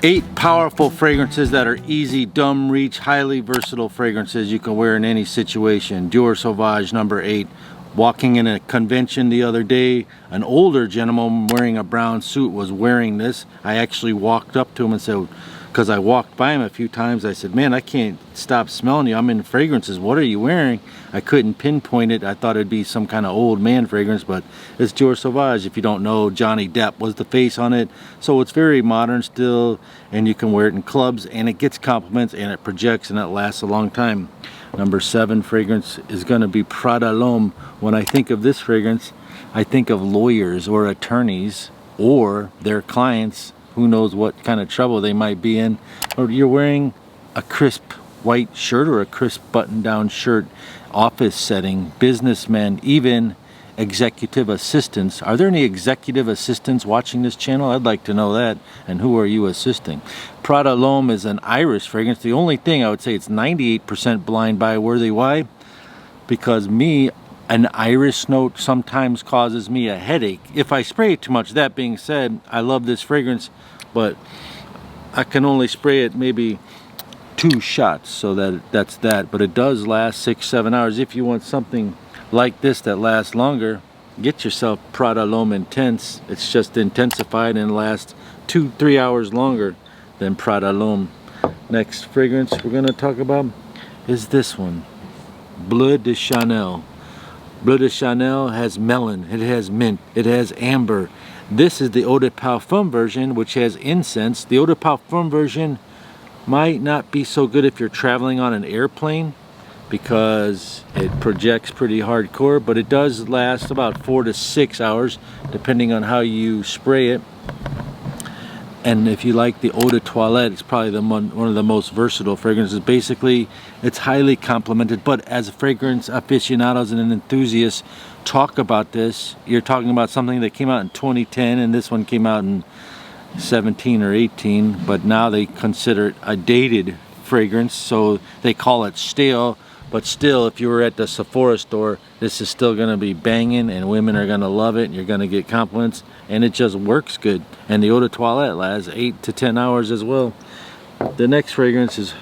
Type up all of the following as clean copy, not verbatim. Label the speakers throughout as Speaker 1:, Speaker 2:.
Speaker 1: 8 powerful fragrances that are easy, dumb reach, highly versatile fragrances you can wear in any situation. Dior Sauvage number 8. Walking in a convention the other day, an older gentleman wearing a brown suit was wearing this. I actually walked up to him and said, because I walked by him a few times, I said, man, I can't stop smelling you. I'm in fragrances. What are you wearing? I couldn't pinpoint it. I thought it'd be some kind of old man fragrance, but it's Dior Sauvage. If you don't know, Johnny Depp was the face on it. So it's very modern still, and you can wear it in clubs, and it gets compliments, and it projects, and it lasts a long time. Number 7 fragrance is going to be Prada Lume. When I think of this fragrance, I think of lawyers or attorneys or their clients. Who knows what kind of trouble they might be in. Or you're wearing a crisp white shirt or a crisp button-down shirt, office setting, businessmen, even executive assistants. Are there any executive assistants watching this channel? I'd like to know that. And who are you assisting? Prada Lume is an Irish fragrance. The only thing I would say, it's 98% blind buy worthy. Why? Because an Irish note sometimes causes me a headache if I spray it too much. That being said, I love this fragrance, but I can only spray it maybe 2 shots, so that's that. But it does last 6-7 hours. If you want something like this that lasts longer, get yourself Prada Lume Intense. It's just intensified and lasts 2-3 hours longer than Prada Lume. Next fragrance we're going to talk about is this one, Bleu de Chanel. Bleu de Chanel has melon, it has mint, it has amber. This is the Eau de Parfum version, which has incense. The Eau de Parfum version might not be so good if you're traveling on an airplane because it projects pretty hardcore, but it does last about 4 to 6 hours depending on how you spray it. And if you like the Eau de Toilette, it's probably one of the most versatile fragrances. Basically, it's highly complimented, but as fragrance aficionados and enthusiasts talk about this, you're talking about something that came out in 2010, and this one came out in 17 or 18, but now they consider it a dated fragrance, so they call it stale. But still, if you were at the Sephora store, this is still going to be banging, and women are going to love it, and you're going to get compliments, and it just works good. And the Eau de Toilette lasts 8 to 10 hours as well. The next fragrance is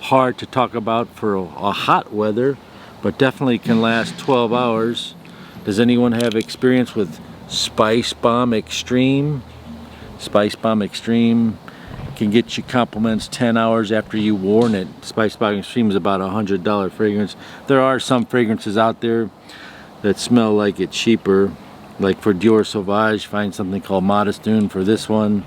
Speaker 1: hard to talk about for a hot weather, but definitely can last 12 hours. Does anyone have experience with Spice Bomb Extreme? Spice Bomb Extreme can get you compliments 10 hours after you worn it. Spice Bomb Extreme is about $100 fragrance. There are some fragrances out there that smell like it's cheaper. Like for Dior Sauvage, find something called Modest Dune. For this one,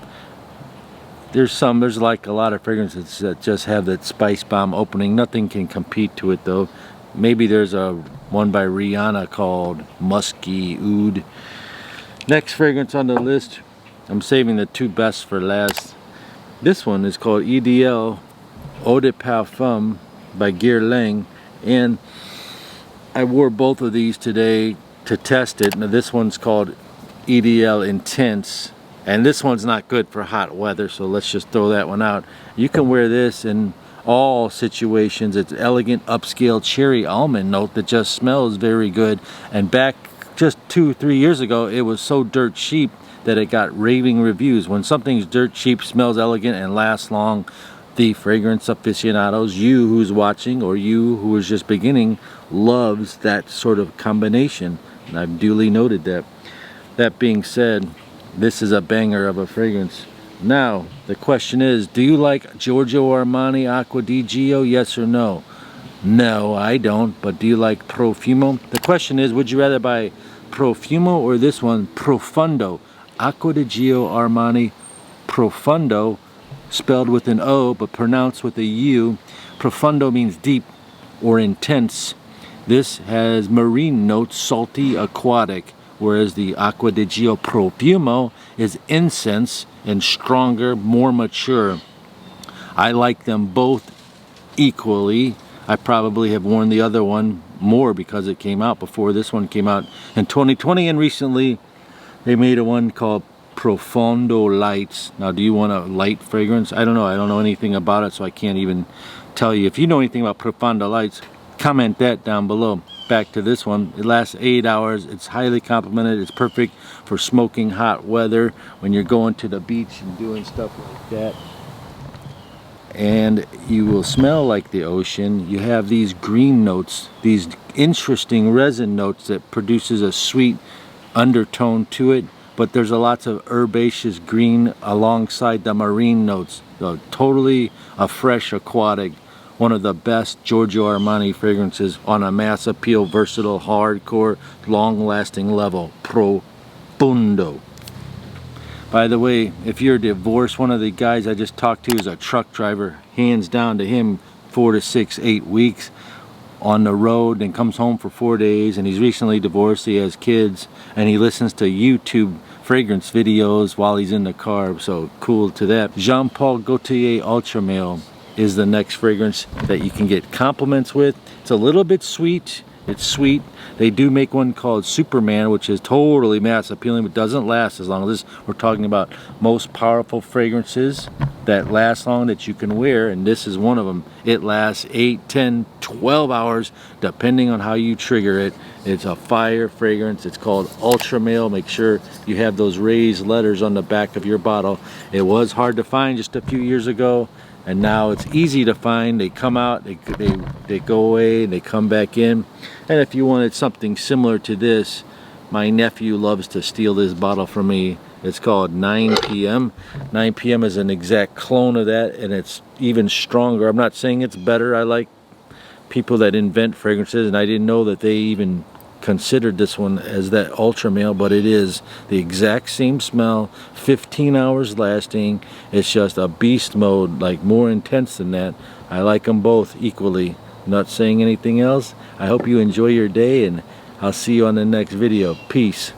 Speaker 1: there's like a lot of fragrances that just have that Spice Bomb opening. Nothing can compete to it though. Maybe there's a one by Rihanna called Musky Oud. Next fragrance on the list, I'm saving the 2 best for last. This one is called EDL Eau de Parfum by Guerlain, and I wore both of these today to test it. Now this one's called EDL Intense, and this one's not good for hot weather, so let's just throw that one out. You can wear this in all situations. It's elegant upscale cherry almond note that just smells very good, and back just 2-3 years ago it was so dirt cheap that it got raving reviews. When something's dirt cheap, smells elegant, and lasts long, the fragrance aficionados, you who's watching or you who is just beginning, loves that sort of combination, and I've duly noted that. That being said, this is a banger of a fragrance. Now the question is, do you like Giorgio Armani Acqua di Gio? Yes or no? No, I don't. But do you like Profumo? The question is, would you rather buy Profumo or this one, Profundo? Acqua di Gio Armani Profundo, spelled with an O but pronounced with a U. Profundo means deep or intense. This has marine notes, salty, aquatic, whereas the Acqua di Gio Profumo is incense and stronger, more mature. I like them both equally. I probably have worn the other one more because it came out before this one came out in 2020, and recently they made a one called Profundo Lights. Now, do you want a light fragrance? I don't know. I don't know anything about it, so I can't even tell you. If you know anything about Profundo Lights, comment that down below. Back to this one. It lasts 8 hours. It's highly complimented. It's perfect for smoking hot weather when you're going to the beach and doing stuff like that. and you will smell like the ocean. You have these green notes, these interesting resin notes that produces a sweet undertone to it, but there's a lots of herbaceous green alongside the marine notes. So totally a fresh aquatic, one of the best Giorgio Armani fragrances on a mass appeal, versatile, hardcore, long-lasting level. Profundo. By the way, if you're divorced, one of the guys I just talked to is a truck driver. Hands down to him, 4 to 6, 8 weeks on the road, and comes home for 4 days, and he's recently divorced, he has kids, and he listens to YouTube fragrance videos while he's in the car, so cool to that. Jean Paul Gaultier Ultra Male is the next fragrance that you can get compliments with. It's a little bit sweet. It's sweet. They do make one called Superman, which is totally mass appealing, but doesn't last as long as this. We're talking about most powerful fragrances that last long that you can wear, and this is one of them. It lasts 8, 10, 12 hours, depending on how you trigger it. It's a fire fragrance. It's called Ultra Male. Make sure you have those raised letters on the back of your bottle. It was hard to find just a few years ago, and now it's easy to find. They come out, they go away, and they come back in. And if you wanted something similar to this, my nephew loves to steal this bottle from me. It's called 9 p.m. 9 p.m. is an exact clone of that, and it's even stronger. I'm not saying it's better. I like people that invent fragrances, and I didn't know that they even considered this one as that Ultra Male, but it is the exact same smell, 15 hours lasting. It's just a beast mode, like more intense than that. I like them both equally. Not saying anything else. I hope you enjoy your day, and I'll see you on the next video. Peace.